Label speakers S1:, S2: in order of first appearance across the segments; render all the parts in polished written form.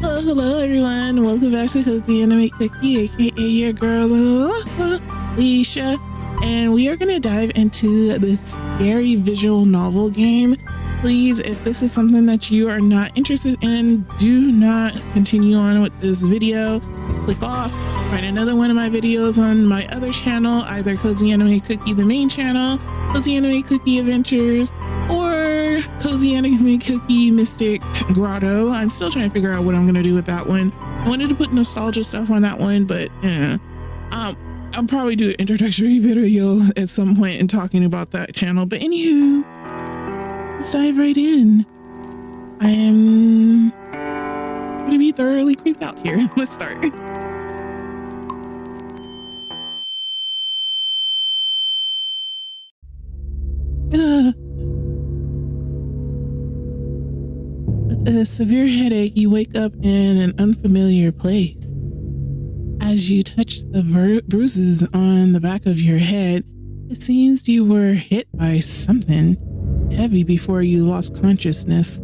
S1: Hello everyone, welcome back to CozyAnimeCookie, aka your girl Alicia, and we are going to dive into this scary visual novel game. Please, if this is something that you are not interested in, do not continue on with this video. Click off, find another one of my videos on my other channel, either CozyAnimeCookie the main channel, CozyAnimeCookie Adventures, or CozyAnimeCookie Mystic Grotto. I'm still trying to figure out what I'm gonna do with that one. I wanted to put nostalgia stuff on that one, but I'll probably do an introductory video at some point in talking about that channel. But anywho, let's dive right in. I am gonna be thoroughly creeped out here. Let's start. With a severe headache, you wake up in an unfamiliar place. As you touch the bruises on the back of your head, it seems you were hit by something heavy before you lost consciousness.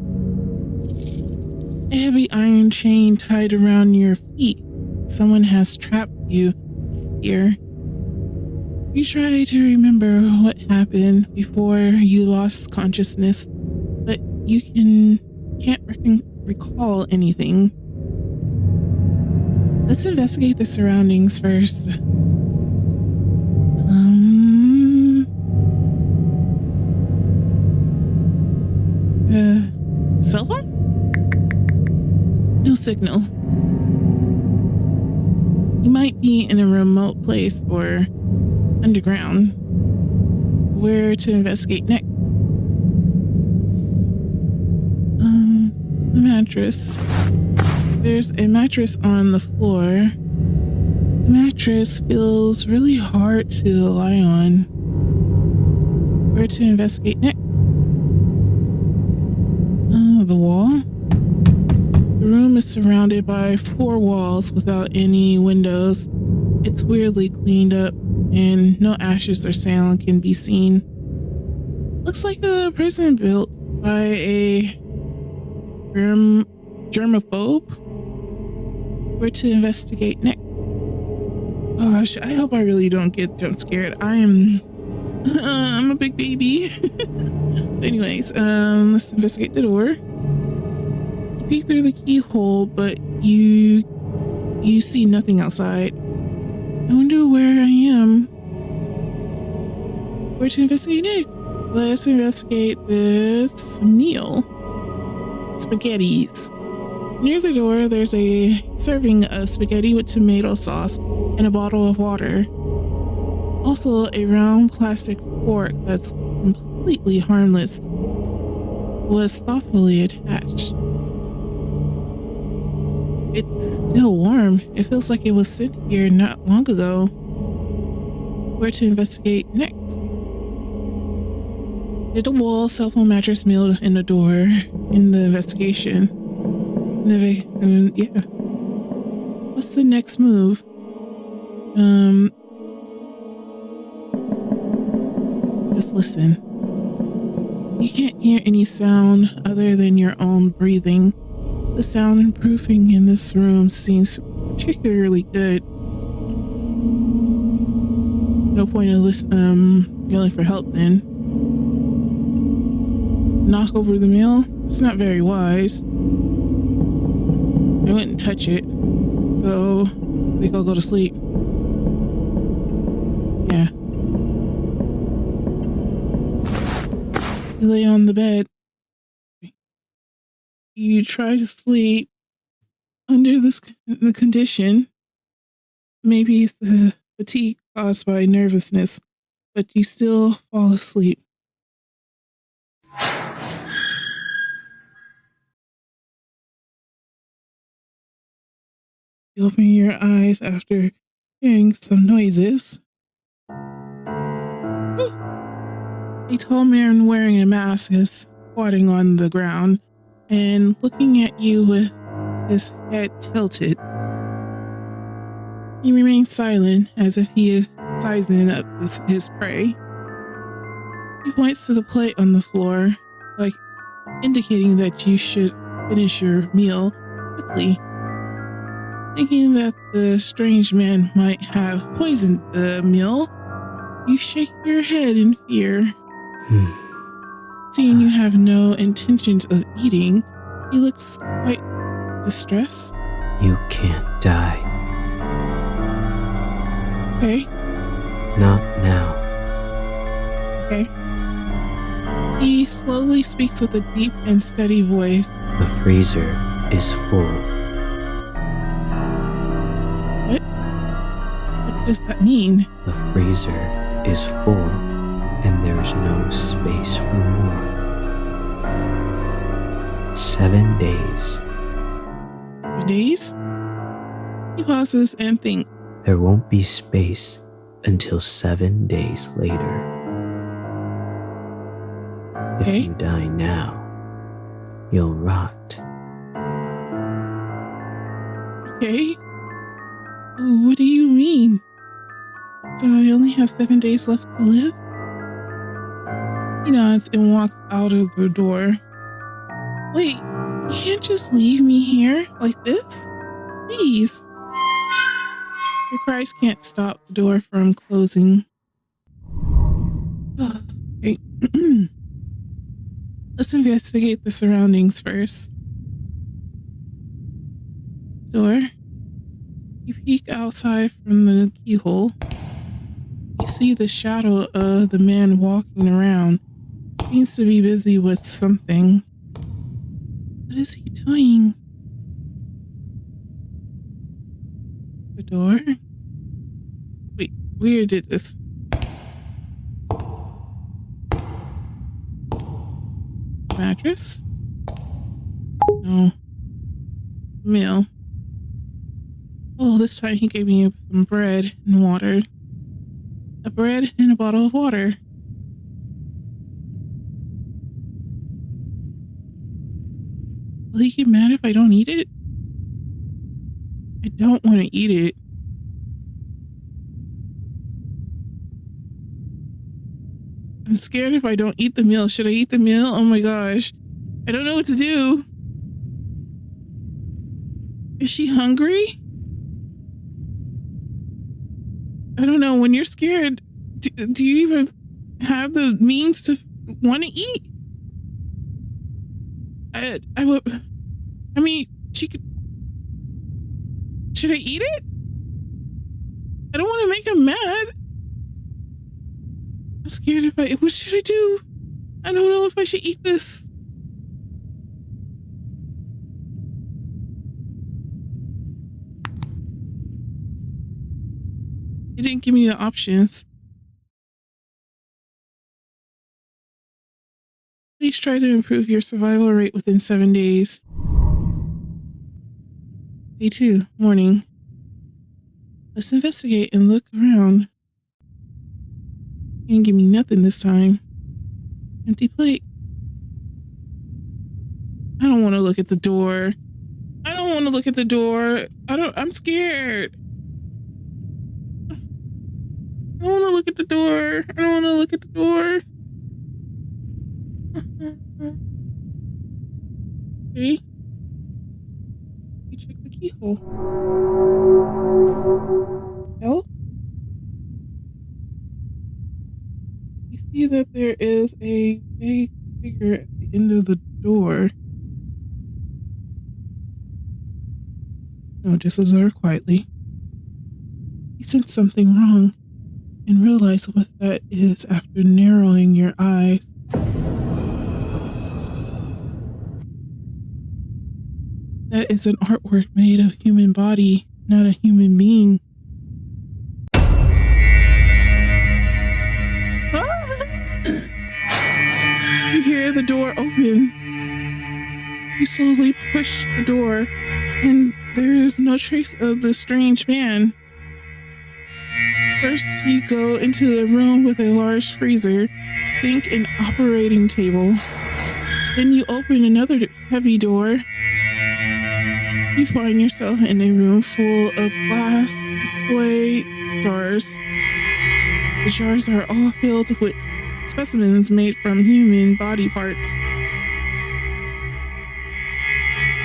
S1: A heavy iron chain tied around your feet. Someone has trapped you here. You try to remember what happened before you lost consciousness, but you can't recall anything. Let's investigate the surroundings first. Cell phone? No signal. You might be in a remote place or underground. Where to investigate next? The mattress. There's a mattress on the floor. The mattress feels really hard to lie on. Where to investigate next? The wall. The room is surrounded by 4 walls without any windows. It's weirdly cleaned up and no ashes or sand can be seen. Looks like a prison built by a germaphobe. Where to investigate next? Gosh, I hope I really don't get jump scared. I'm a big baby. Anyways, let's investigate the door. You peek through the keyhole, but you see nothing outside. I wonder where I am. Where to investigate next? Let's investigate this meal. Spaghettis. Near the door, there's a serving of spaghetti with tomato sauce and a bottle of water. Also, a round plastic fork that's completely harmless was thoughtfully attached. It's still warm. It feels like it was sent here not long ago. Where to investigate next? Did the wall cell phone mattress meal in the door in the investigation? Yeah. What's the next move? Just listen. You can't hear any sound other than your own breathing. The soundproofing in this room seems particularly good. No point in yelling for help then. knock over the meal. It's not very wise. I wouldn't touch it. So I think I'll go to sleep. Yeah. You lay on the bed. You try to sleep under the condition. Maybe it's the fatigue caused by nervousness, but you still fall asleep. You open your eyes after hearing some noises. A tall man wearing a mask is squatting on the ground and looking at you with his head tilted. He remains silent as if he is sizing up his prey. He points to the plate on the floor, like indicating that you should finish your meal quickly. Thinking that the strange man might have poisoned the meal, you shake your head in fear. Seeing you have no intentions of eating, he looks quite distressed.
S2: You can't die.
S1: Okay.
S2: Not now.
S1: Okay. He slowly speaks with a deep and steady voice.
S2: The freezer is full.
S1: What does that mean?
S2: The freezer is full, and there's no space for more. 7 days.
S1: Days? He pauses and thinks.
S2: There won't be space until 7 days later.
S1: Okay.
S2: If you die now, you'll rot.
S1: Okay. What do you mean? So I only have 7 days left to live? He nods and walks out of the door. Wait, you can't just leave me here like this? Please. Your cries can't stop the door from closing. Okay. Let's investigate the surroundings first. Door. You peek outside from the keyhole. You see the shadow of the man walking around. Seems to be busy with something. What is he doing? The door? Wait, where did this? Mattress? No. Meal. Oh, this time he gave me some bread and water. A bread and a bottle of water. Will he get mad if I don't eat it? I don't want to eat it. I'm scared if I don't eat the meal. Should I eat the meal? Oh my gosh. I don't know what to do. Is she hungry? I don't know. When you're scared, do you even have the means to want to eat? I would. I mean, she could. Should I eat it? I don't want to make him mad. I'm scared if I. What should I do? I don't know if I should eat this. It didn't give me the options. Please try to improve your survival rate within 7 days. Day 2, morning. Let's investigate and look around. He didn't give me nothing this time. Empty plate. I don't want to look at the door. I don't want to look at the door. I'm scared. I don't want to look at the door. I don't want to look at the door. Okay. You check the keyhole. No? You see that there is a big figure at the end of the door. No, just observe quietly. You sense something wrong and realize what that is after narrowing your eyes. That is an artwork made of human body, not a human being. You hear the door open. You slowly push the door, and there is no trace of the strange man. First, you go into a room with a large freezer, sink, and operating table. Then you open another heavy door. You find yourself in a room full of glass display jars. The jars are all filled with specimens made from human body parts.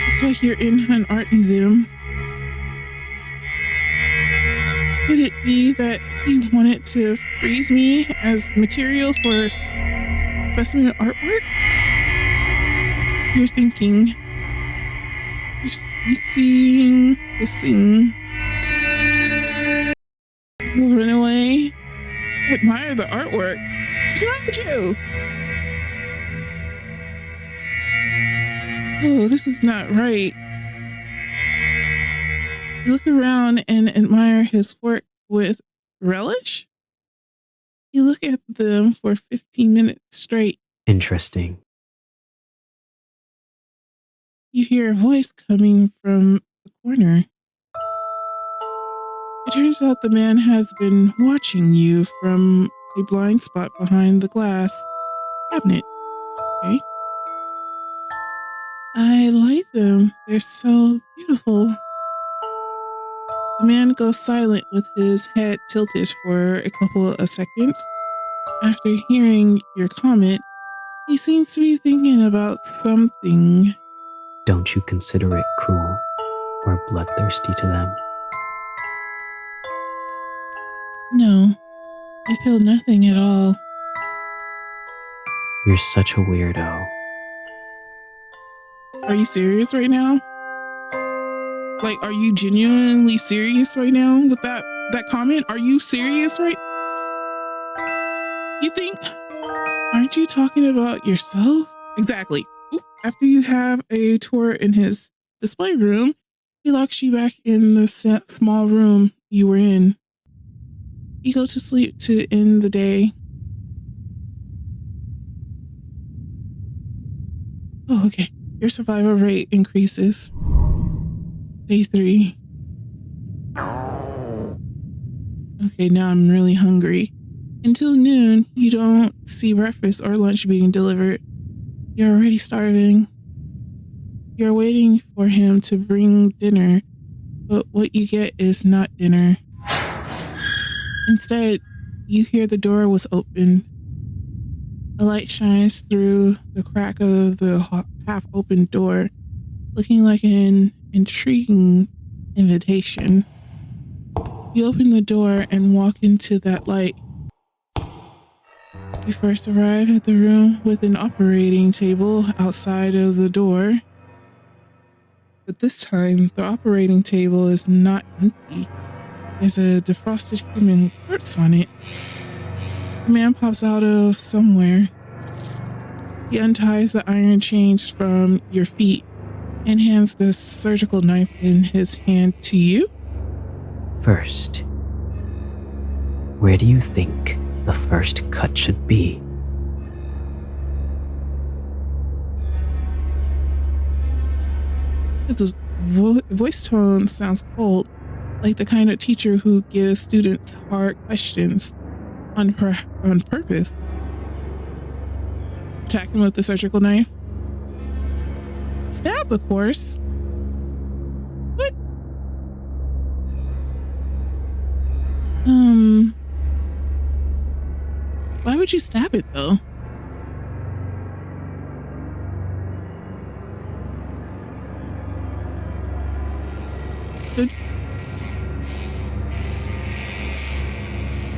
S1: It's like you're in an art museum. Could it be that he wanted to freeze me as material for specimen artwork? You're thinking. You're seeing the scene. You'll run away. Admire the artwork. What's wrong with you? Oh, this is not right. You look around and admire his work with relish. You look at them for 15 minutes straight.
S2: Interesting.
S1: You hear a voice coming from the corner. It turns out the man has been watching you from a blind spot behind the glass cabinet. Okay. I like them. They're so beautiful. The man goes silent with his head tilted for a couple of seconds. After hearing your comment, he seems to be thinking about something.
S2: Don't you consider it cruel or bloodthirsty to them?
S1: No, I feel nothing at all.
S2: You're such a weirdo.
S1: Are you serious right now? Like, are you genuinely serious right now with that comment? Are you serious right? You think? Aren't you talking about yourself? Exactly. Oop. After you have a tour in his display room, he locks you back in the small room you were in. You go to sleep to end the day. Oh, okay. Your survival rate increases. Day 3. Okay, now I'm really hungry. Until noon, you don't see breakfast or lunch being delivered. You're already starving. You're waiting for him to bring dinner, but what you get is not dinner. Instead, you hear the door was opened. A light shines through the crack of the half-opened door, looking like an intriguing invitation. You open the door and walk into that light. You first arrive at the room with an operating table outside of the door. But this time, the operating table is not empty. There's a defrosted human corpse on it. A man pops out of somewhere. He unties the iron chains from your feet and hands the surgical knife in his hand to you.
S2: First, where do you think the first cut should be?
S1: His voice tone sounds cold, like the kind of teacher who gives students hard questions on purpose. Attack him with the surgical knife. Stab, of course. What? Why would you stab it though?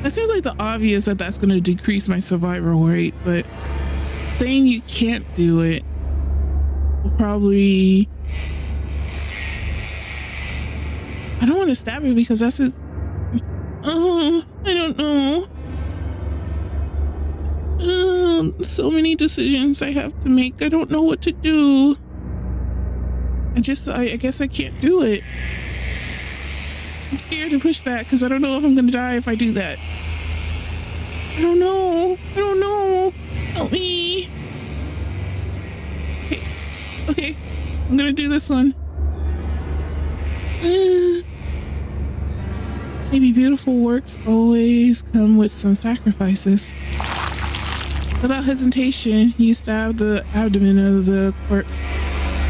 S1: That seems like the obvious that that's going to decrease my survival rate, but saying you can't do it will probably... I don't want to stab it because that's his... Oh, I don't know. So many decisions I have to make. I don't know what to do. I guess I can't do it. I'm scared to push that because I don't know if I'm going to die if I do that. I don't know. I don't know. Help me. Okay. I'm going to do this one. Maybe beautiful works always come with some sacrifices. Without hesitation, you stab the abdomen of the corpse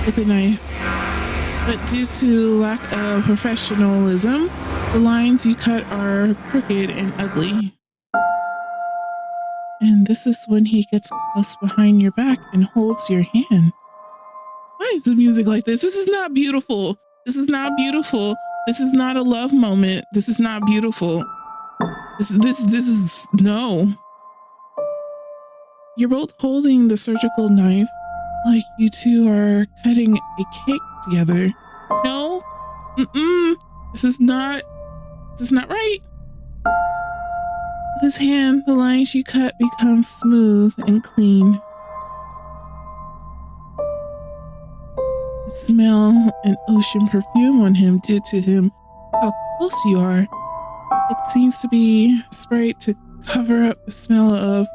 S1: with a knife. But due to lack of professionalism, the lines you cut are crooked and ugly. And this is when he gets close behind your back and holds your hand. Why is the music like this? This is not beautiful. This is not beautiful. This is not a love moment. This is not beautiful. This is no. You're both holding the surgical knife like you two are cutting a cake together. No. This is not right. With his hand, the lines you cut become smooth and clean. You smell an ocean perfume on him due to how close you are. It seems to be sprayed to cover up the smell of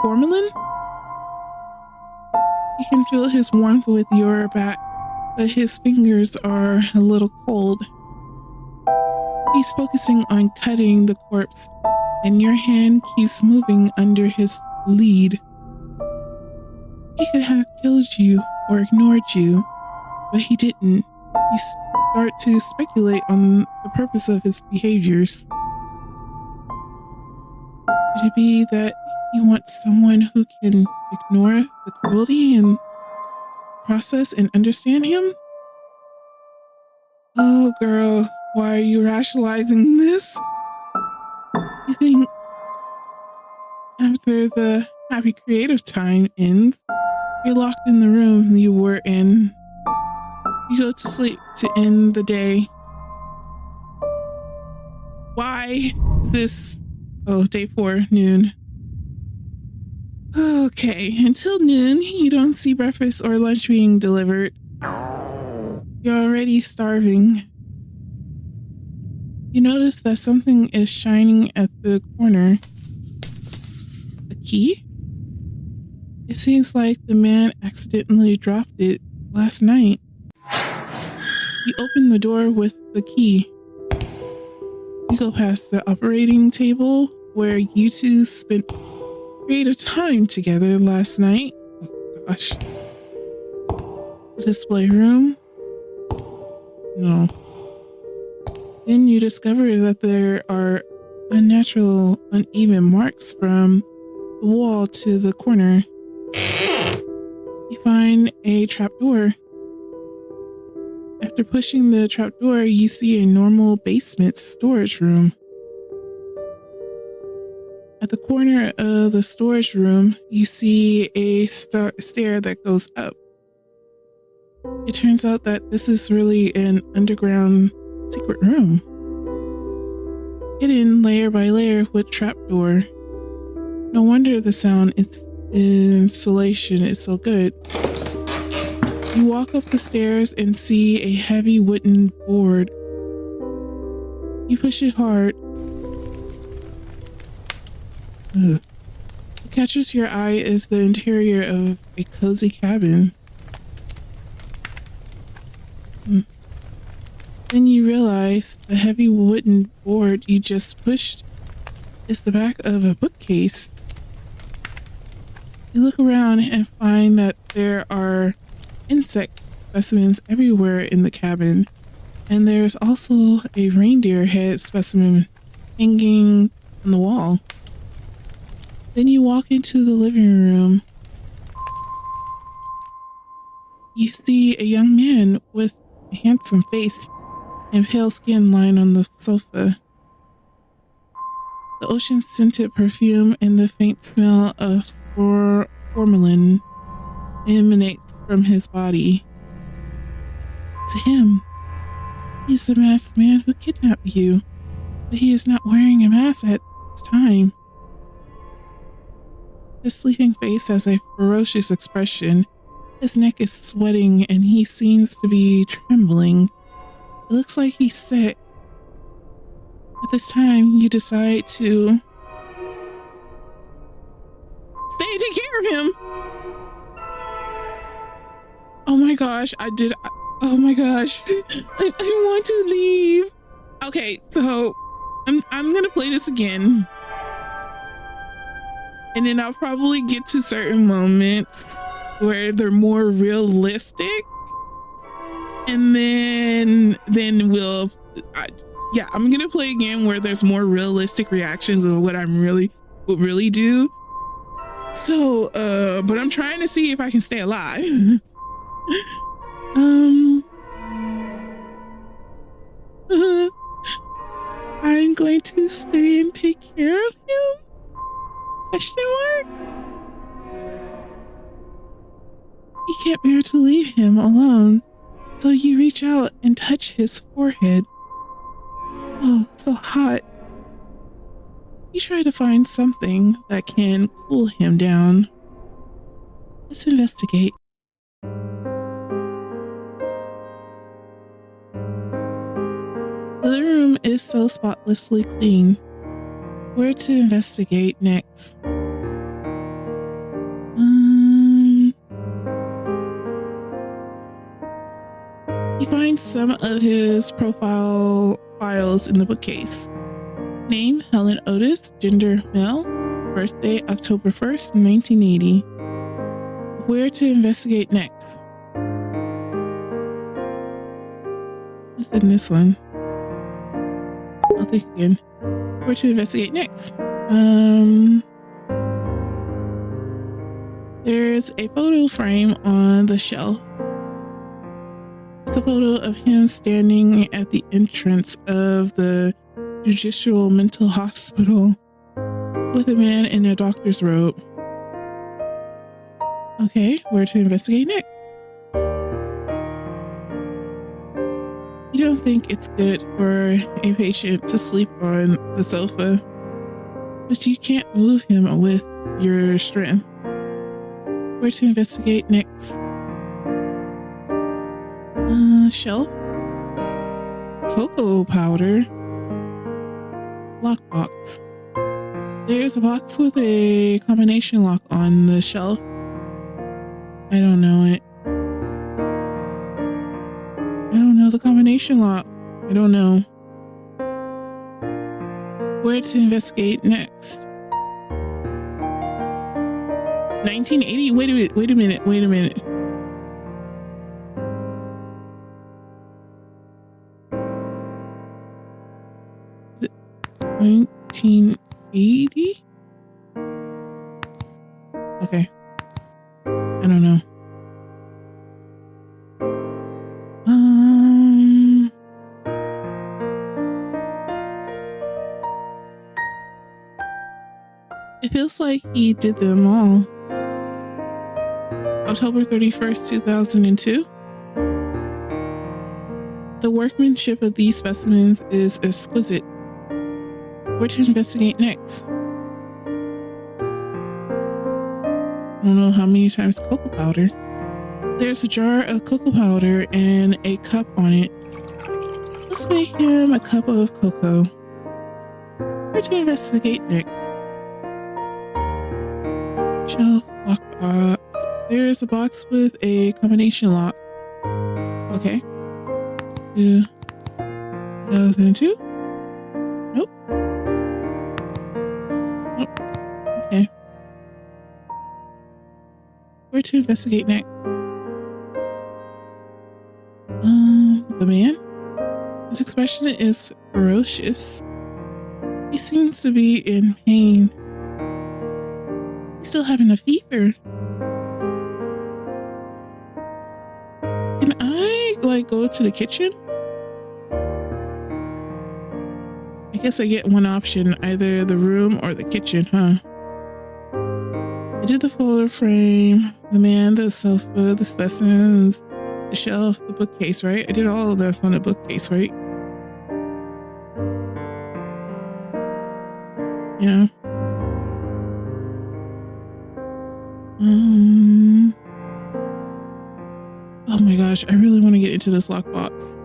S1: formalin. You can feel his warmth with your back, but his fingers are a little cold. He's focusing on cutting the corpse, and your hand keeps moving under his lead. He could have killed you or ignored you, but he didn't. You start to speculate on the purpose of his behaviors. Could it be that he wants someone who can ignore the cruelty and process and understand him? Oh, girl, why are you rationalizing this? You think after the happy creative time ends, you're locked in the room you were in. You go to sleep to end the day. Why is this? Oh, day 4, noon. Okay, until noon, you don't see breakfast or lunch being delivered. You're already starving. You notice that something is shining at the corner. A key? It seems like the man accidentally dropped it last night. You open the door with the key. You go past the operating table where you two spent creative time together last night. Oh gosh. The display room? No. Then you discover that there are unnatural, uneven marks from the wall to the corner. You find a trapdoor. After pushing the trapdoor, you see a normal basement storage room. At the corner of the storage room, you see a stair that goes up. It turns out that this is really an underground secret room, hidden layer by layer with trapdoor. No wonder the sound insulation is so good. You walk up the stairs and see a heavy wooden board. You push it hard. Ugh. What catches your eye is the interior of a cozy cabin. Then you realize the heavy wooden board you just pushed is the back of a bookcase. You look around and find that there are insect specimens everywhere in the cabin, and there's also a reindeer head specimen hanging on the wall. Then you walk into the living room. You see a young man with a handsome face and pale skin lying on the sofa. The ocean-scented perfume and the faint smell of formalin emanates from his body. It's him. He's the masked man who kidnapped you, but he is not wearing a mask at this time. His sleeping face has a ferocious expression. His neck is sweating and he seems to be trembling. It looks like he's sick. At this time, you decide to stay and take care of him. Oh my gosh, oh my gosh. I want to leave. Okay, so I'm gonna play this again. And then I'll probably get to certain moments where they're more realistic. And then I'm gonna play again where there's more realistic reactions of what would really do. So, but I'm trying to see if I can stay alive. I'm going to stay and take care of him? Question mark? You can't bear to leave him alone, so you reach out and touch his forehead. Oh, so hot. You try to find something that can cool him down. Let's investigate. The room is so spotlessly clean. Where to investigate next? You find some of his profile files in the bookcase. Name, Helen Otis, gender, male, birthday, October 1st, 1980. Where to investigate next? What's in this one? I'll think again. Where to investigate next? There's a photo frame on the shelf. It's a photo of him standing at the entrance of the Judicial Mental Hospital with a man in a doctor's robe. Okay, where to investigate next? You don't think it's good for a patient to sleep on the sofa, but you can't move him with your strength. Where to investigate next? Shelf, cocoa powder, lockbox. There's a box with a combination lock on the shelf. I don't know it. I don't know the combination lock. I don't know. Where to investigate next? 1980? Wait a minute. 1980? Okay. I don't know. It feels like he did them all. October 31st, 2002. The workmanship of these specimens is exquisite. Where to investigate next? I don't know how many times cocoa powder. There's a jar of cocoa powder and a cup on it. Let's make him a cup of cocoa. Where to investigate next? Shelf, lockbox. There's a box with a combination lock. Okay. 2002? Nope. Okay. Where to investigate next? The man? His expression is ferocious. He seems to be in pain. He's still having a fever. Can I, go to the kitchen? I guess I get one option, either the room or the kitchen, huh? It did the photo frame, the man, the sofa, the specimens, the shelf, the bookcase, right? I did all of that on the bookcase, right? Yeah. Oh my gosh, I really want to get into this lockbox.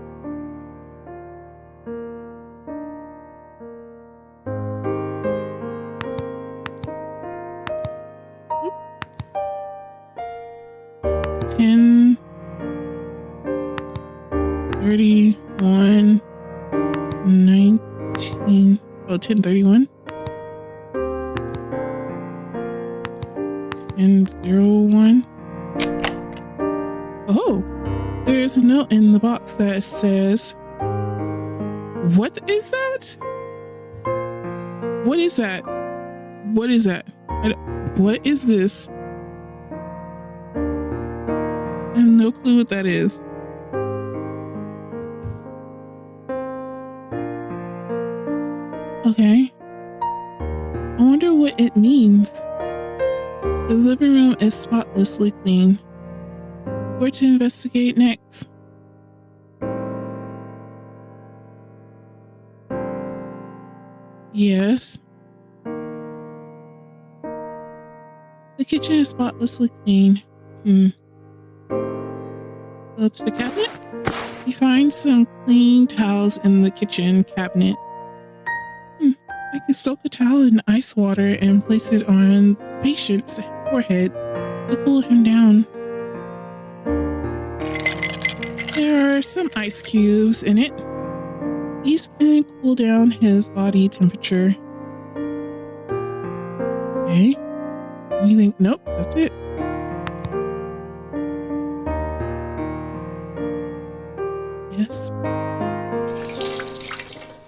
S1: Oop. 10, 31, 19, 1031. And 01. Oh, there's a note in the box that says, what is that? What is that? What is that? What is this? I have no clue what that is. Okay. I wonder what it means. The living room is spotlessly clean. Where to investigate next? Yes. The kitchen is spotlessly clean. Go to the cabinet. You find some clean towels in the kitchen cabinet. I can soak a towel in ice water and place it on the patient's forehead to cool him down. There are some ice cubes in it. These can cool down his body temperature. Okay. You think, nope, that's it. Yes.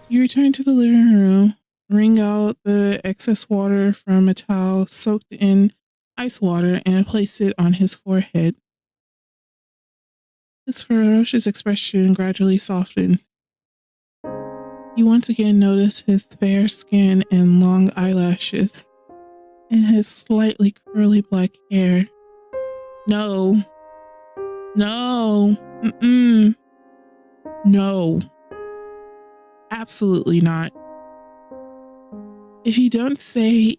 S1: You return to the living room, wring out the excess water from a towel soaked in ice water and place it on his forehead. His ferocious expression gradually softened. You once again notice his fair skin and long eyelashes, and his slightly curly black hair. No. No. No. Absolutely not. If you don't say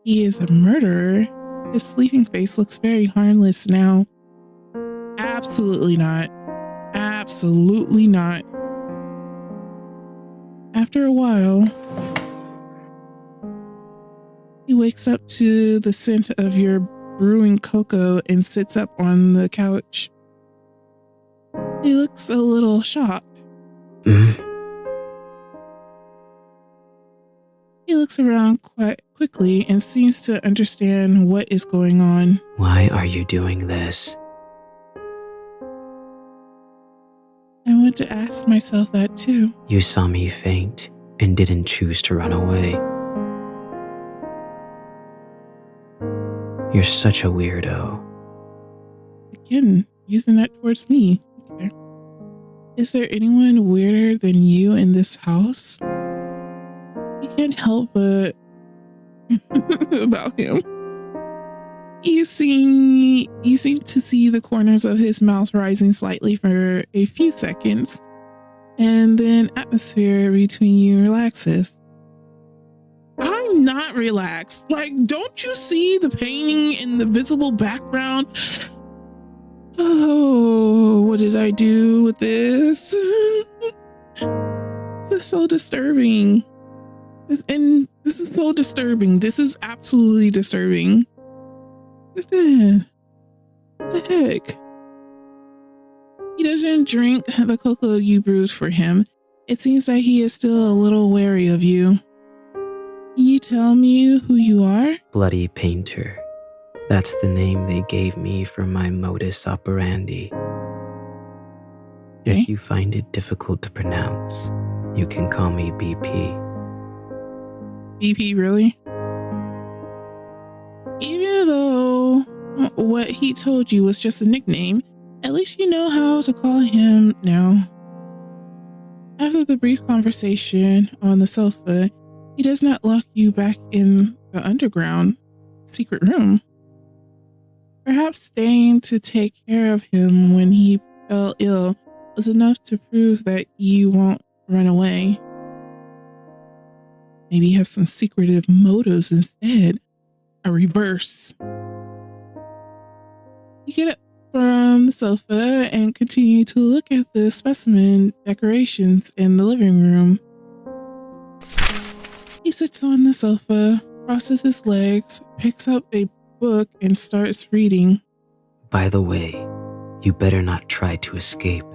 S1: he is a murderer, his sleeping face looks very harmless now. Absolutely not. Absolutely not. After a while, he wakes up to the scent of your brewing cocoa and sits up on the couch. He looks a little shocked. He looks around quite quickly and seems to understand what is going on.
S2: Why are you doing this?
S1: I want to ask myself that too.
S2: You saw me faint and didn't choose to run away. You're such a weirdo.
S1: Again, using that towards me. Okay. Is there anyone weirder than you in this house? You can't help but about him. You seem to see the corners of his mouth rising slightly for a few seconds, and then atmosphere between you relaxes. I'm not relaxed. Like, don't you see the painting in the visible background? Oh, what did I do with this? This is so disturbing. This is so disturbing. This is absolutely disturbing. What the heck? He doesn't drink the cocoa you brewed for him. It seems that he is still a little wary of you. Can you tell me who you are?
S2: Bloody Painter. That's the name they gave me for my modus operandi.
S1: Okay.
S2: If you find it difficult to pronounce, you can call me BP.
S1: BP, really? Even though what he told you was just a nickname, at least you know how to call him now. After the brief conversation on the sofa, he does not lock you back in the underground secret room. Perhaps staying to take care of him when he fell ill was enough to prove that you won't run away. Maybe you have some secretive motives instead. A reverse. You get up from the sofa and continue to look at the specimen decorations in the living room. He sits on the sofa, crosses his legs, picks up a book, and starts reading.
S2: By the way, you better not try to escape.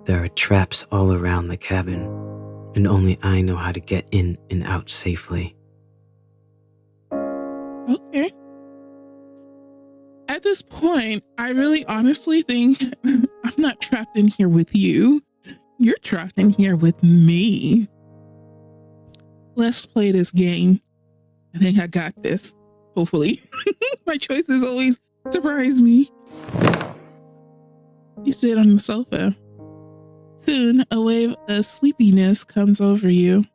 S2: There are traps all around the cabin, and only I know how to get in and out safely.
S1: Okay. At this point, I really honestly think I'm not trapped in here with you. You're trapped in here with me. Let's play this game. I think I got this. Hopefully. My choices always surprise me. You sit on the sofa. Soon, a wave of sleepiness comes over you.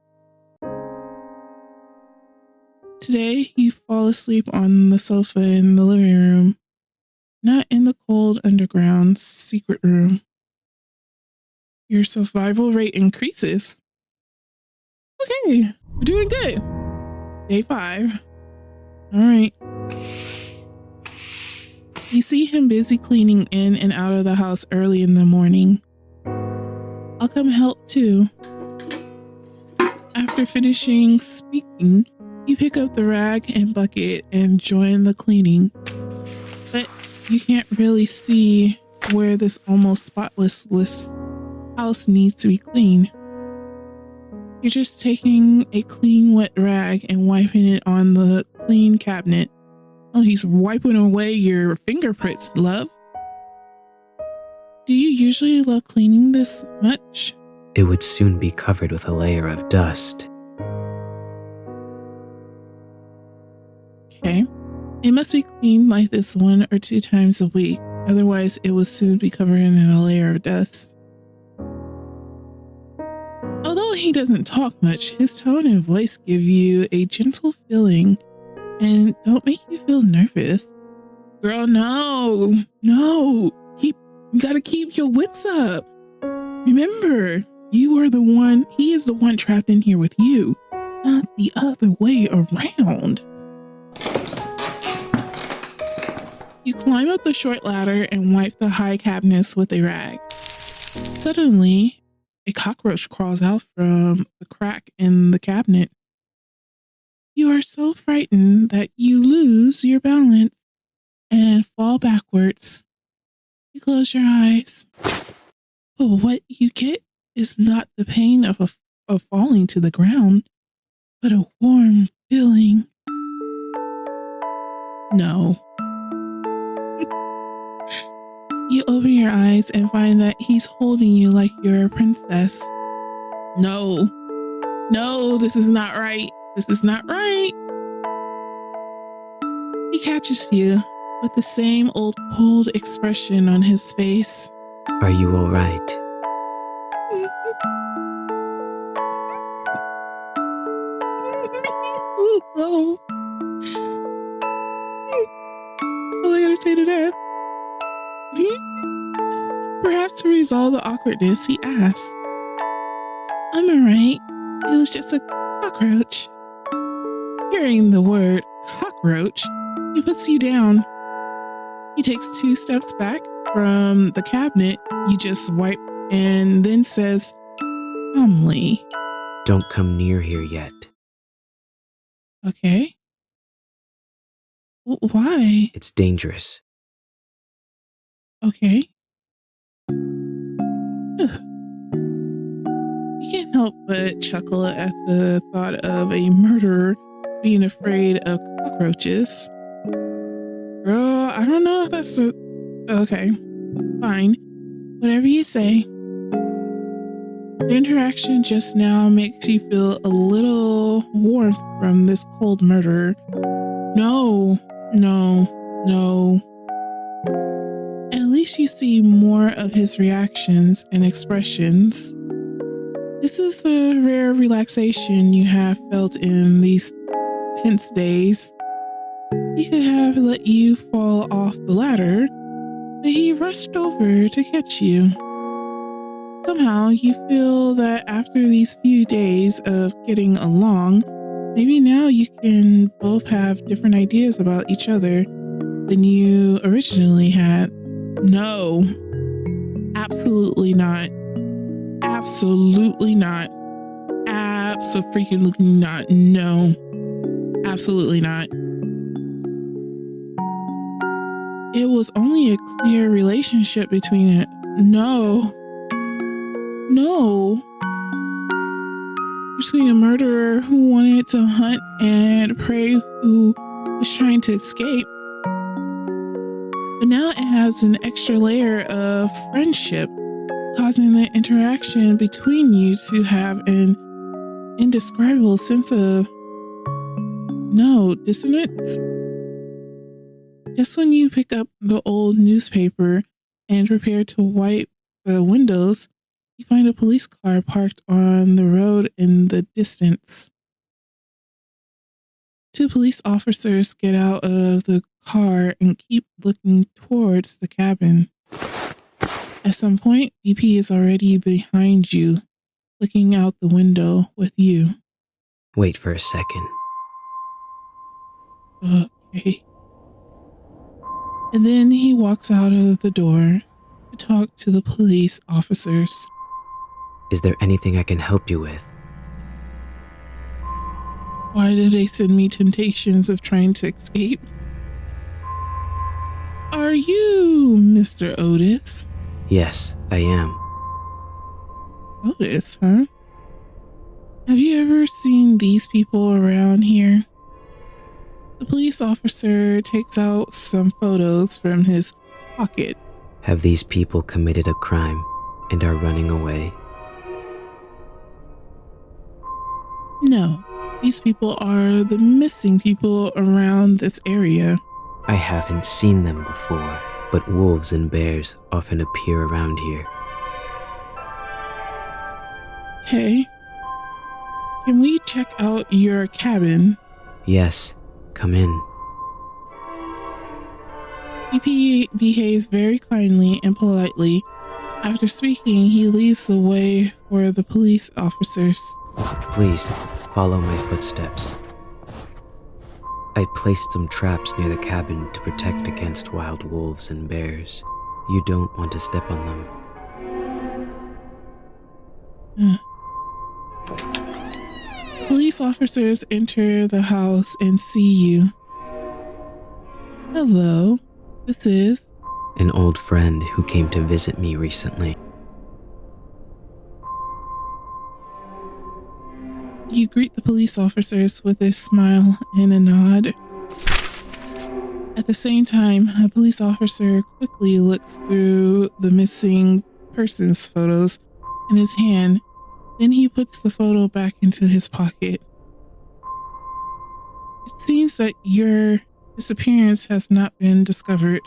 S1: Today, you fall asleep on the sofa in the living room, not in the cold underground secret room. Your survival rate increases. Okay, we're doing good. Day 5. All right. You see him busy cleaning in and out of the house early in the morning. I'll come help too. After finishing speaking, you pick up the rag and bucket and join the cleaning. But you can't really see where this almost spotless house needs to be cleaned. You're just taking a clean wet rag and wiping it on the clean cabinet. Oh, he's wiping away your fingerprints, love. Do you usually love cleaning this much?
S2: It would soon be covered with a layer of dust.
S1: Okay. It must be cleaned like this 1 or 2 times a week. Otherwise, it will soon be covered in a layer of dust. Although he doesn't talk much, his tone and voice give you a gentle feeling and don't make you feel nervous. Girl, no. You gotta keep your wits up. Remember, you are the one, he is the one trapped in here with you, not the other way around. You climb up the short ladder and wipe the high cabinets with a rag. Suddenly, a cockroach crawls out from the crack in the cabinet. You are so frightened that you lose your balance and fall backwards. You close your eyes. But what you get is not the pain of falling to the ground, but a warm feeling. No. You open your eyes and find that he's holding you like you're a princess. No, this is not right. This is not right. He catches you with the same old cold expression on his face.
S2: Are you all right?
S1: Oh. That's all I gotta say to that. Perhaps to resolve the awkwardness, he asks, I'm alright. It was just a cockroach. Hearing the word cockroach, he puts you down. He takes 2 steps back from the cabinet you just wiped and then says, calmly,
S2: Don't come near here yet.
S1: Okay. Why?
S2: It's dangerous.
S1: Okay. You can't help but chuckle at the thought of a murderer being afraid of cockroaches. Girl, I don't know if that's okay. Fine. Whatever you say. The interaction just now makes you feel a little warmth from this cold murderer. No. At least you see more of his reactions and expressions. This is the rare relaxation you have felt in these tense days. He could have let you fall off the ladder, but he rushed over to catch you. Somehow, you feel that after these few days of getting along, maybe now you can both have different ideas about each other than you originally had. No, absolutely not. Absolutely not. Abso-freaking-looking not. No, absolutely not. It was only a clear relationship between it. No. Between a murderer who wanted to hunt and a prey who was trying to escape. But now it has an extra layer of friendship, causing the interaction between you to have an indescribable sense of dissonance. Just when you pick up the old newspaper and prepare to wipe the windows, you find a police car parked on the road in the distance. 2 police officers get out of the car and keep looking towards the cabin. At some point, DP is already behind you, looking out the window with you.
S2: Wait for a second.
S1: Okay. And then he walks out of the door to talk to the police officers.
S2: Is there anything I can help you with?
S1: Why did they send me temptations of trying to escape? Are you Mr. Otis?
S2: Yes, I am.
S1: Otis, huh? Have you ever seen these people around here? The police officer takes out some photos from his pocket.
S2: Have these people committed a crime and are running away?
S1: No, these people are the missing people around this area.
S2: I haven't seen them before, but wolves and bears often appear around here.
S1: Hey, can we check out your cabin?
S2: Yes, come in.
S1: DP behaves very kindly and politely. After speaking, he leads the way for the police officers.
S2: Please, follow my footsteps. I placed some traps near the cabin to protect against wild wolves and bears. You don't want to step on them.
S1: Police officers enter the house and see you. Hello, this is
S2: An old friend who came to visit me recently.
S1: You greet the police officers with a smile and a nod. At the same time, a police officer quickly looks through the missing persons photos in his hand. Then he puts the photo back into his pocket. It seems that your disappearance has not been discovered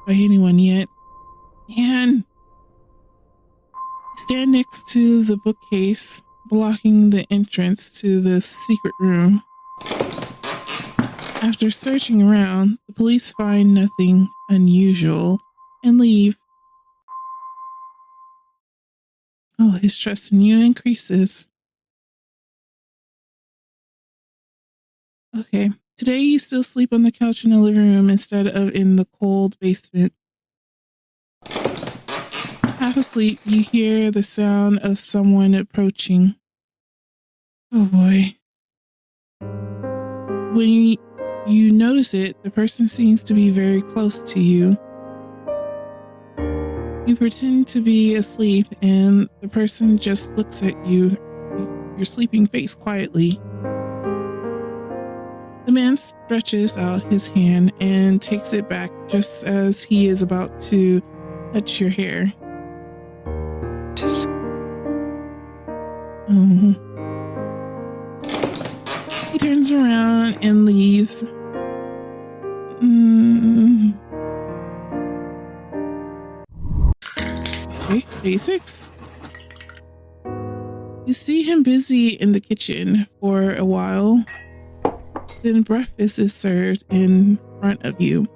S1: by anyone yet. And stand next to the bookcase, blocking the entrance to the secret room. After searching around, the police find nothing unusual and leave. Oh, his trust in you increases. Okay, today you still sleep on the couch in the living room instead of in the cold basement. Half asleep, you hear the sound of someone approaching. Oh boy. When you notice it, the person seems to be very close to you. You pretend to be asleep and the person just looks at you, your sleeping face quietly. The man stretches out his hand and takes it back just as he is about to touch your hair.
S2: Just
S1: He turns around and leaves. Okay, basics. You see him busy in the kitchen for a while. then breakfast is served in front of you.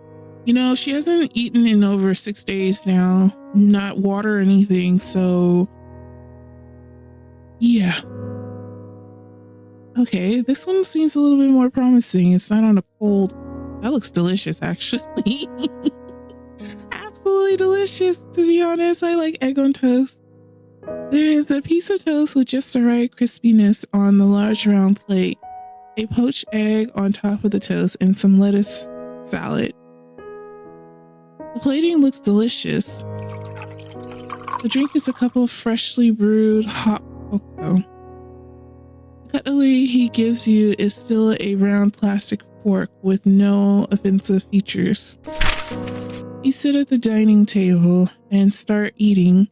S1: You know, she hasn't eaten in over 6 days now, not water or anything. So yeah. Okay, this one seems a little bit more promising. It's not on a cold. That looks delicious, actually. Absolutely delicious, to be honest. I like egg on toast. There is a piece of toast with just the right crispiness on the large round plate, a poached egg on top of the toast, and some lettuce salad. The plating looks delicious. The drink is a cup of freshly brewed hot cocoa. The cutlery he gives you is still a round plastic fork with no offensive features. You sit at the dining table and start eating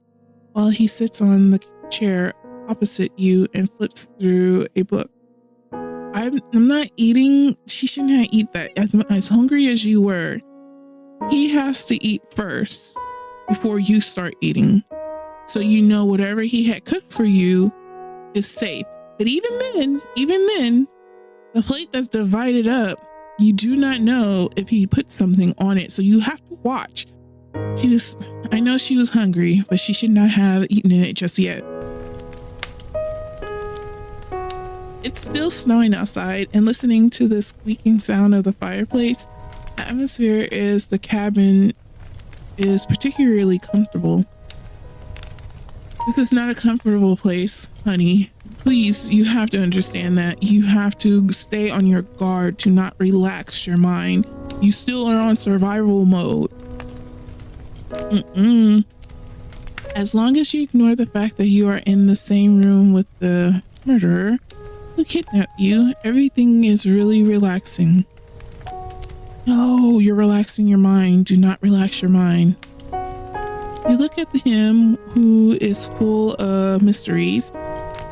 S1: while he sits on the chair opposite you and flips through a book. I'm not eating. She should not eat that. As hungry as you were, he has to eat first before you start eating. So you know whatever he had cooked for you is safe. But even then, the plate that's divided up, you do not know if he put something on it. So you have to watch. I know she was hungry, but she should not have eaten it just yet. It's still snowing outside, and listening to the squeaking sound of the fireplace, the atmosphere is the cabin is particularly comfortable. This is not a comfortable place, honey. Please, you have to understand that. You have to stay on your guard to not relax your mind. You still are on survival mode. As long as you ignore the fact that you are in the same room with the murderer who kidnapped you, everything is really relaxing. No, you're relaxing your mind. Do not relax your mind. You look at him who is full of mysteries,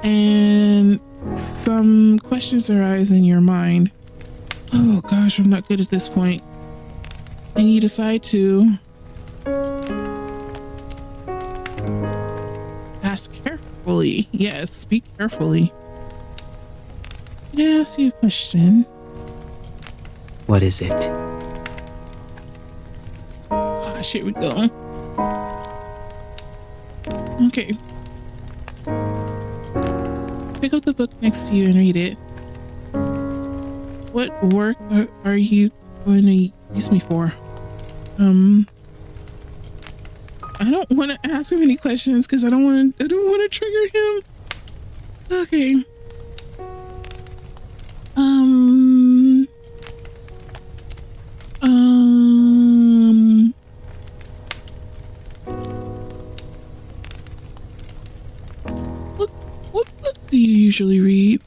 S1: and some questions arise in your mind. Oh gosh, I'm not good at this point. And you decide to ask carefully. Yes, speak carefully. Can I ask you a question?
S2: What is it?
S1: Gosh, here we go. Okay. Pick up the book next to you and read it. What work are you going to use me for? I don't want to ask him any questions because I don't want to trigger him. Okay. What book do you usually read?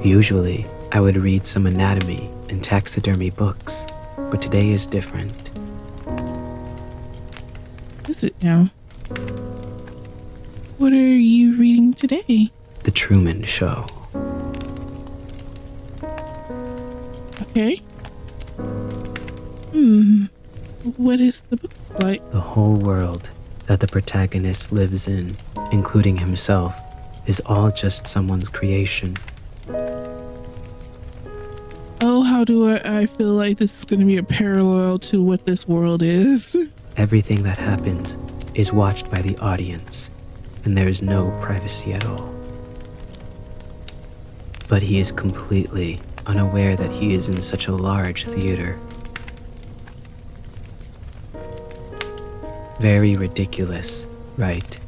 S2: Usually, I would read some anatomy and taxidermy books, but today is different.
S1: Is it now? What are you reading today?
S2: The Truman Show.
S1: Okay. What is the book like?
S2: The whole world that the protagonist lives in, including himself, is all just someone's creation.
S1: Oh, how do I feel like this is going to be a parallel to what this world is?
S2: Everything that happens is watched by the audience, and there is no privacy at all. But he is completely unaware that he is in such a large theater. Very ridiculous, right?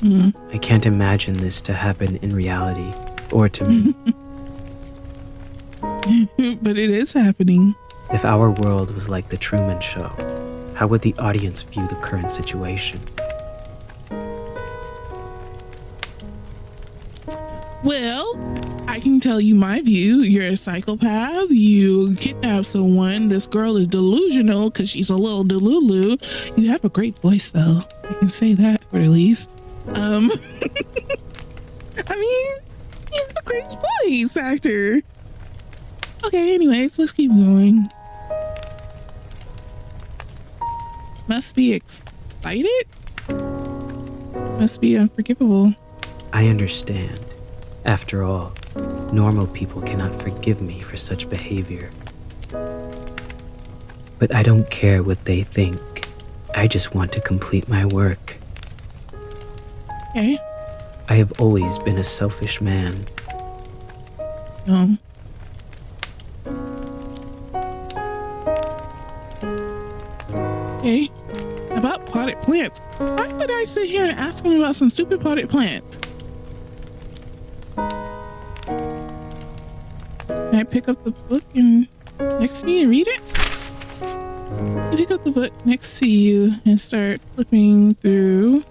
S2: I can't imagine this to happen in reality, or to me.
S1: But it is happening.
S2: If our world was like the Truman Show, how would the audience view the current situation?
S1: Well, I can tell you my view. You're a psychopath. You kidnap someone. This girl is delusional because she's a little delulu. You have a great voice, though. I can say that for the least. I mean, it's a great voice actor. Okay, anyways, let's keep going. Must be excited? Must be unforgivable.
S2: I understand. After all, Normal people cannot forgive me for such behavior. But I don't care what they think. I just want to complete my work.
S1: Okay.
S2: I have always been a selfish man.
S1: Oh. Okay. About potted plants. Why would I sit here and ask him about some stupid potted plants? Can I pick up the book and next to me and read it? You pick up the book next to you and start flipping through.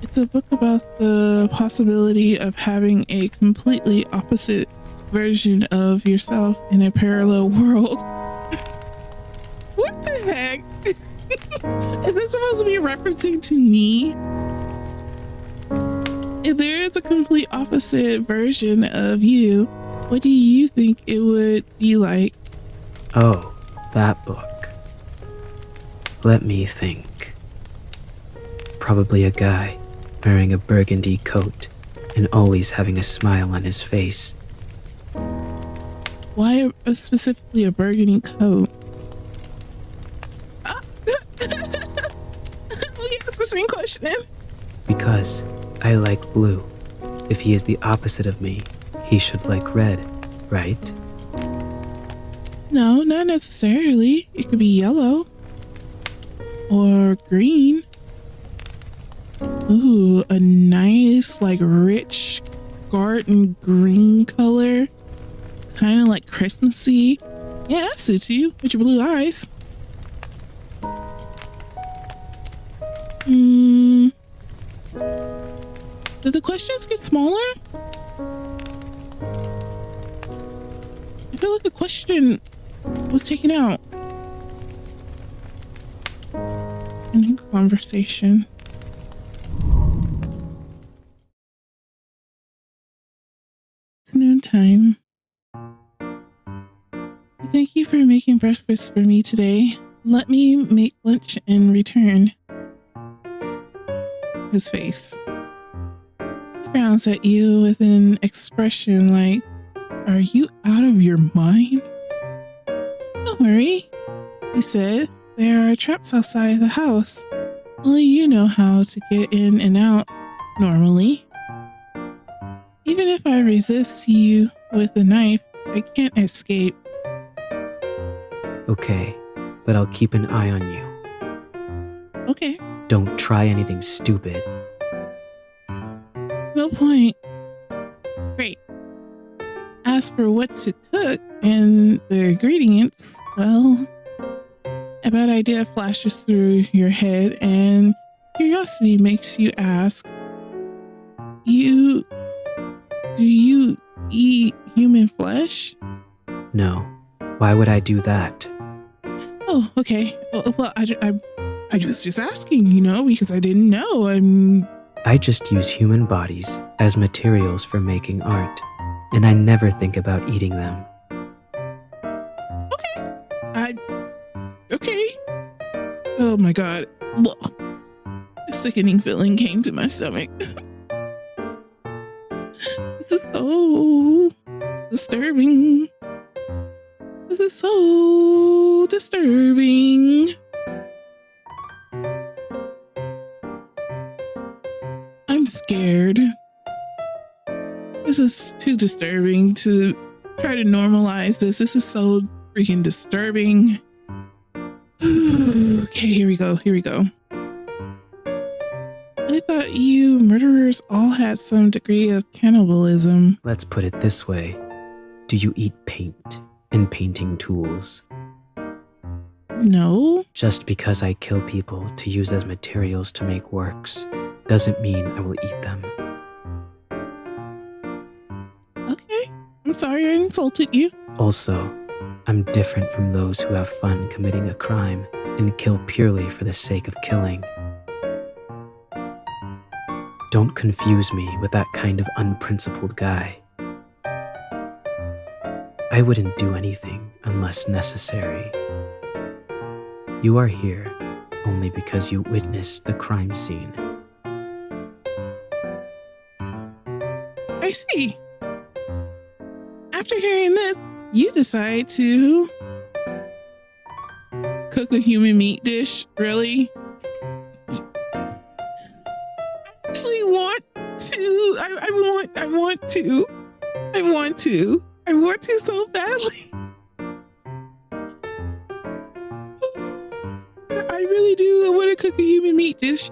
S1: It's a book about the possibility of having a completely opposite version of yourself in a parallel world. What the heck? Is this supposed to be referencing to me? If there is a complete opposite version of you, what do you think it would be like?
S2: Oh, that book. Let me think. Probably a guy wearing a burgundy coat and always having a smile on his face.
S1: Why specifically a burgundy coat? We asked the same question.
S2: Because I like blue. If he is the opposite of me, he should like red, right?
S1: No, not necessarily. It could be yellow. Or green. Ooh, a nice, like, rich garden green color. Kind of like Christmassy. Yeah, that suits you with your blue eyes. Did the questions get smaller? I feel like the question was taken out in a conversation. It's noontime. Thank you for making breakfast for me today. Let me make lunch in return. His face. He frowns at you with an expression like, "Are you out of your mind?" "Don't worry," he said. "There are traps outside the house. Only you know how to get in and out normally. Even if I resist you with a knife, I can't escape."
S2: Okay, but I'll keep an eye on you.
S1: "Okay,
S2: Don't try anything stupid.
S1: no point." "Great. As for what to cook and the ingredients, well, a bad idea flashes through your head and curiosity makes you ask, do you eat human flesh?"
S2: No, why would I do that?
S1: "Oh, okay. Well, I was just asking, because I didn't know.
S2: I just use human bodies as materials for making art, and I never think about eating them.
S1: Okay. Oh my God. Ugh. A sickening feeling came to my stomach. This is so disturbing. This is so disturbing. I'm scared. This is too disturbing to try to normalize this. This is so freaking disturbing. Okay, here we go. I thought you murderers all had some degree of cannibalism.
S2: Let's put it this way. Do you eat paint and painting tools?
S1: No.
S2: Just because I kill people to use as materials to make works doesn't mean I will eat them.
S1: Okay. I'm sorry I insulted you.
S2: Also, I'm different from those who have fun committing a crime and kill purely for the sake of killing. Don't confuse me with that kind of unprincipled guy. I wouldn't do anything unless necessary. You are here only because you witnessed the crime scene.
S1: I see. After hearing this, you decide to cook a human meat dish. Really? Actually want to. I want to so badly. I really do. I want to cook a human meat dish.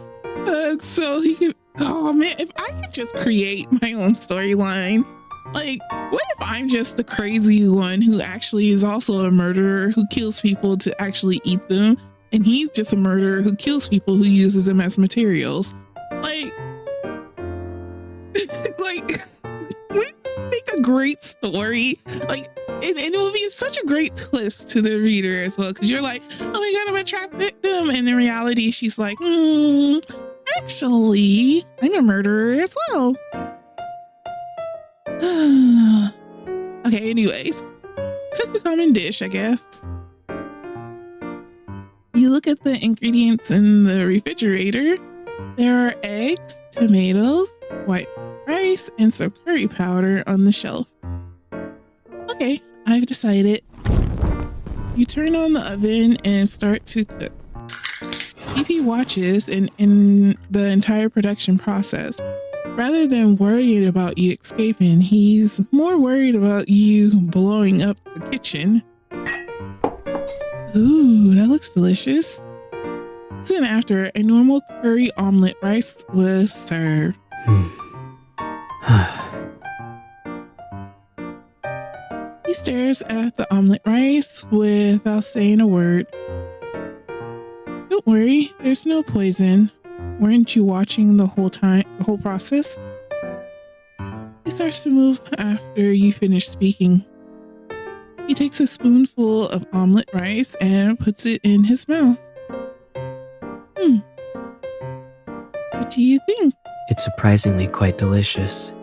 S1: So he could. Oh man, if I could just create my own storyline. Like, what if I'm just the crazy one who actually is also a murderer who kills people to actually eat them, and he's just a murderer who kills people who uses them as materials? Like, it's like, wouldn't you make a great story? Like, and it will be such a great twist to the reader as well, because you're like, oh my god, I'm a trapped victim, and in reality, she's like, actually, I'm a murderer as well. Okay, anyways, cook a common dish, I guess. You look at the ingredients in the refrigerator. There are eggs, tomatoes, white rice, and some curry powder on the shelf. Okay, I've decided. You turn on the oven and start to cook. PP watches in the entire production process. Rather than worried about you escaping, he's more worried about you blowing up the kitchen. Ooh, that looks delicious. Soon after, a normal curry omelet rice was served. He stares at the omelet rice without saying a word. Don't worry, there's no poison. Weren't you watching the whole process? He starts to move after you finish speaking. He takes a spoonful of omelet rice and puts it in his mouth. What do you think?
S2: It's surprisingly quite delicious.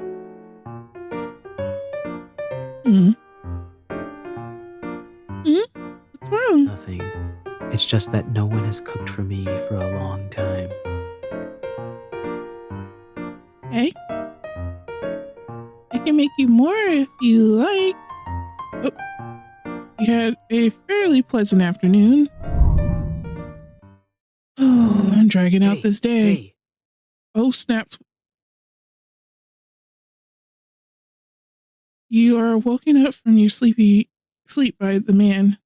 S1: What's wrong?
S2: Nothing. It's just that no one has cooked for me for a long time.
S1: Okay. I can make you more if you like. Oh, you had a fairly pleasant afternoon. Oh, I'm dragging out this day.
S2: Hey.
S1: Oh, snaps. You are woken up from your sleep by the man.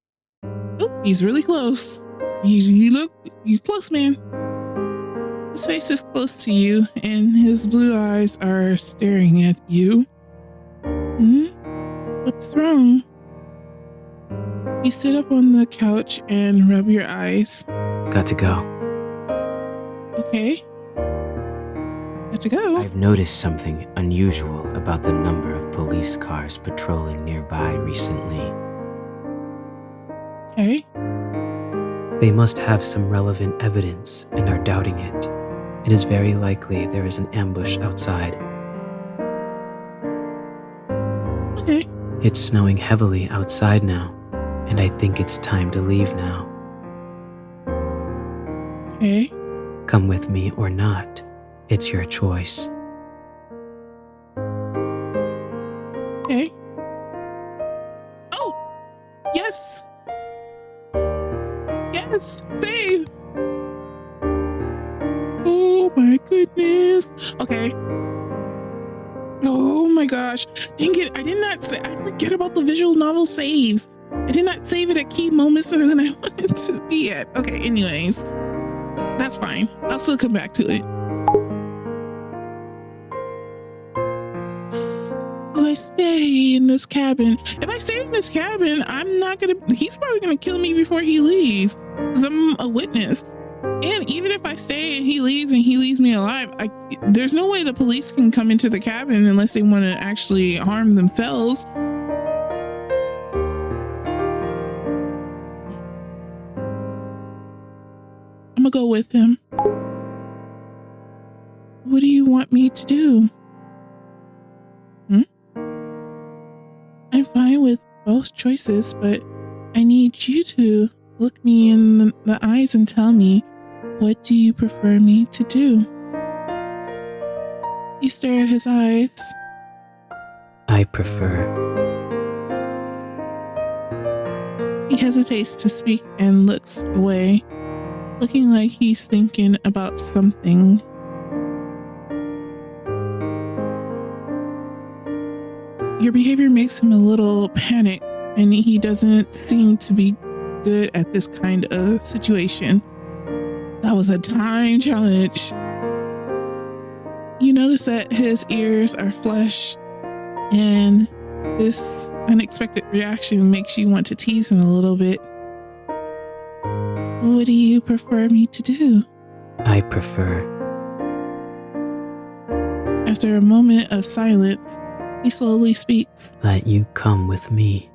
S1: Oh, he's really close. You close, man. His face is close to you, and his blue eyes are staring at you. What's wrong? You sit up on the couch and rub your eyes.
S2: Got to go.
S1: Okay. Got to go.
S2: I've noticed something unusual about the number of police cars patrolling nearby recently.
S1: Okay.
S2: They must have some relevant evidence and are doubting it. It is very likely there is an ambush outside.
S1: Okay.
S2: It's snowing heavily outside now, and I think it's time to leave now.
S1: Okay.
S2: Come with me or not, it's your choice.
S1: Okay. Oh! Yes! Yes! Save! Oh my goodness. Okay. Oh my gosh. Dang it. I did not say, I forget about the visual novel saves. I did not save it at key moments that I wanted to be at. Okay, anyways. That's fine. I'll still come back to it. Do I stay in this cabin? If I stay in this cabin, he's probably gonna kill me before he leaves, because I'm a witness. And even if I stay and he leaves me alive, there's no way the police can come into the cabin unless they want to actually harm themselves. I'm gonna go with him. What do you want me to do? I'm fine with both choices, but I need you to look me in the eyes and tell me, what do you prefer me to do? You stare at his eyes.
S2: I prefer
S1: He hesitates to speak and looks away, looking like he's thinking about something. Your behavior makes him a little panicked, and he doesn't seem to be good at this kind of situation. That was a time challenge. You notice that his ears are flushed, and this unexpected reaction makes you want to tease him a little bit. What do you prefer me to do?
S2: I prefer.
S1: After a moment of silence, he slowly speaks.
S2: That you come with me.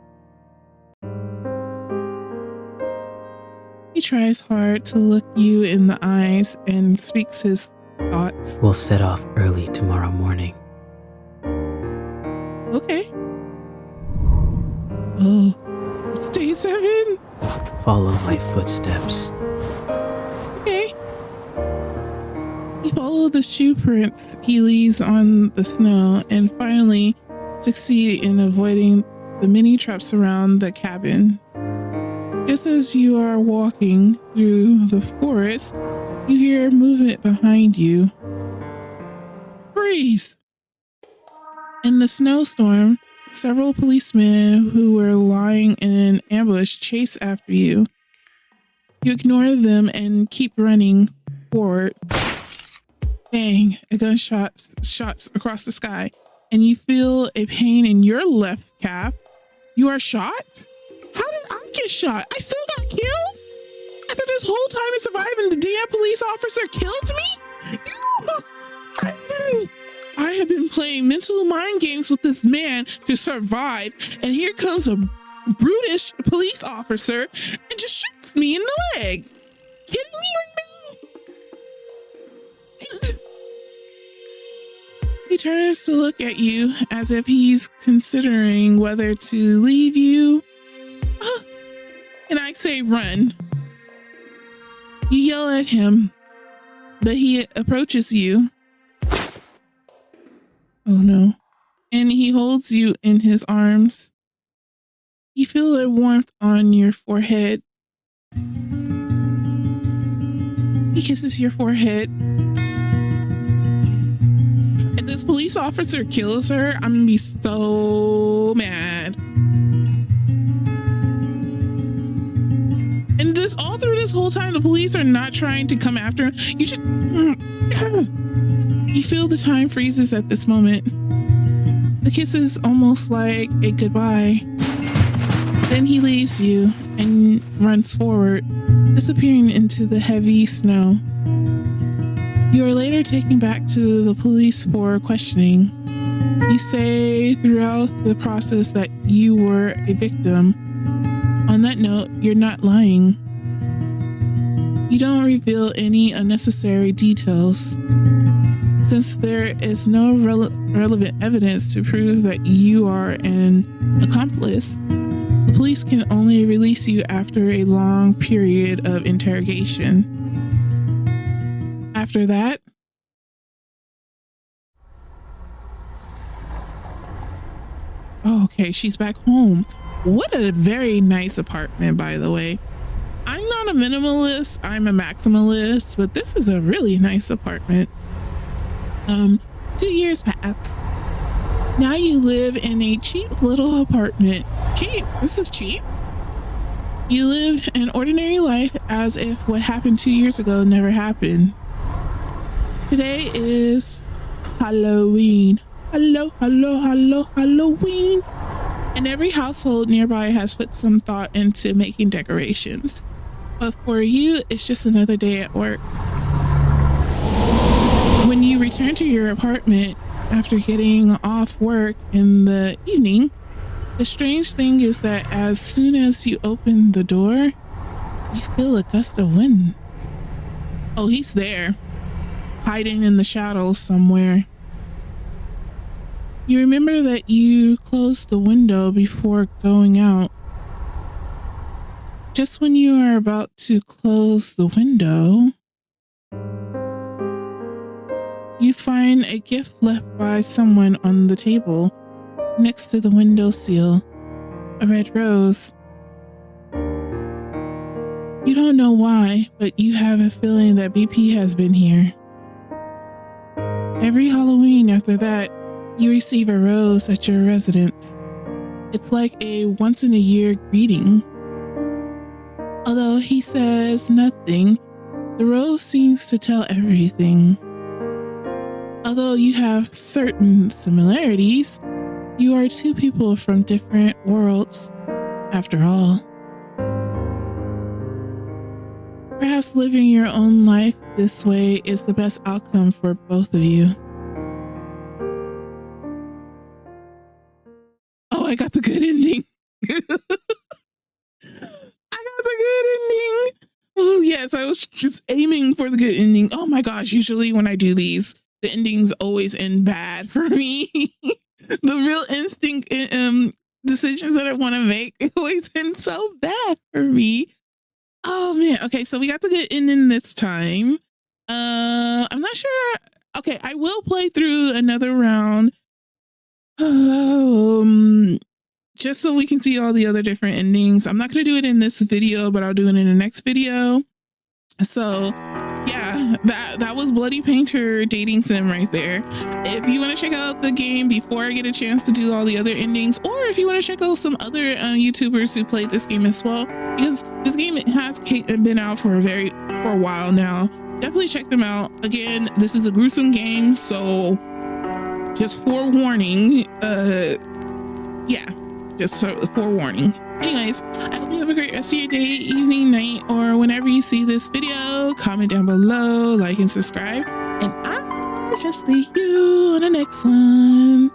S1: He tries hard to look you in the eyes and speaks his thoughts.
S2: We'll set off early tomorrow morning.
S1: Okay. Oh, it's day 7?
S2: Follow my footsteps.
S1: Okay. You follow the shoe prints he leaves on the snow and finally succeed in avoiding the many traps around the cabin. Just as you are walking through the forest, you hear movement behind you. Freeze! In the snowstorm, several policemen who were lying in an ambush chase after you. You ignore them and keep running forward. Bang! A gunshot shots across the sky, and you feel a pain in your left calf. You are shot? How did I get shot? I still got killed? After this whole time of surviving, the damn police officer killed me? I have been playing mental mind games with this man to survive, and here comes a brutish police officer and just shoots me in the leg. Kidding me right now? He turns to look at you as if he's considering whether to leave you. And I say run. You yell at him, but he approaches you. Oh no. And he holds you in his arms. You feel a warmth on your forehead. He kisses your forehead. If this police officer kills her, I'm gonna be so mad. And this all through this whole time, the police are not trying to come after him. You just you feel the time freezes at this moment. The kiss is almost like a goodbye. Then he leaves you and runs forward, disappearing into the heavy snow. You are later taken back to the police for questioning. You say throughout the process that you were a victim. On that note, you're not lying. You don't reveal any unnecessary details. Since there is no relevant evidence to prove that you are an accomplice, the police can only release you after a long period of interrogation. After that, oh, okay, she's back home. What a very nice apartment, by the way. I'm not a minimalist, I'm a maximalist, but this is a really nice apartment. 2 years pass. Now you live in a cheap little apartment. Cheap? This is cheap? You live an ordinary life as if what happened 2 years ago never happened. Today is Halloween. Halloween. And every household nearby has put some thought into making decorations. But for you, it's just another day at work. When you return to your apartment after getting off work in the evening, the strange thing is that as soon as you open the door, you feel a gust of wind. Oh, he's there, hiding in the shadows somewhere. You remember that you closed the window before going out. Just when you are about to close the window, you find a gift left by someone on the table next to the windowsill, a red rose. You don't know why, but you have a feeling that BP has been here. Every Halloween after that, you receive a rose at your residence. It's like a once-in-a-year greeting. Although he says nothing, the rose seems to tell everything. Although you have certain similarities, you are two people from different worlds, after all. Perhaps living your own life this way is the best outcome for both of you. Oh, I got the good ending. I got the good ending. Oh, yes, I was just aiming for the good ending. Oh my gosh, usually when I do these, the endings always end bad for me. The real instinct decisions that I want to make always end so bad for me. Oh man. Okay, so we got the good ending this time. I'm not sure. Okay, I will play through another round. Just so we can see all the other different endings. I'm not going to do it in this video, but I'll do it in the next video. So yeah, that was Bloody Painter dating sim right there. If you want to check out the game before I get a chance to do all the other endings, or if you want to check out some other YouTubers who played this game as well, because this game has been out for a while now, definitely check them out. Again, this is a gruesome game, so just forewarning. Yeah, just forewarning. Anyways, I hope you have a great rest of your day, evening, night, or whenever you see this video. Comment down below, like and subscribe, and I'll just see you on the next one.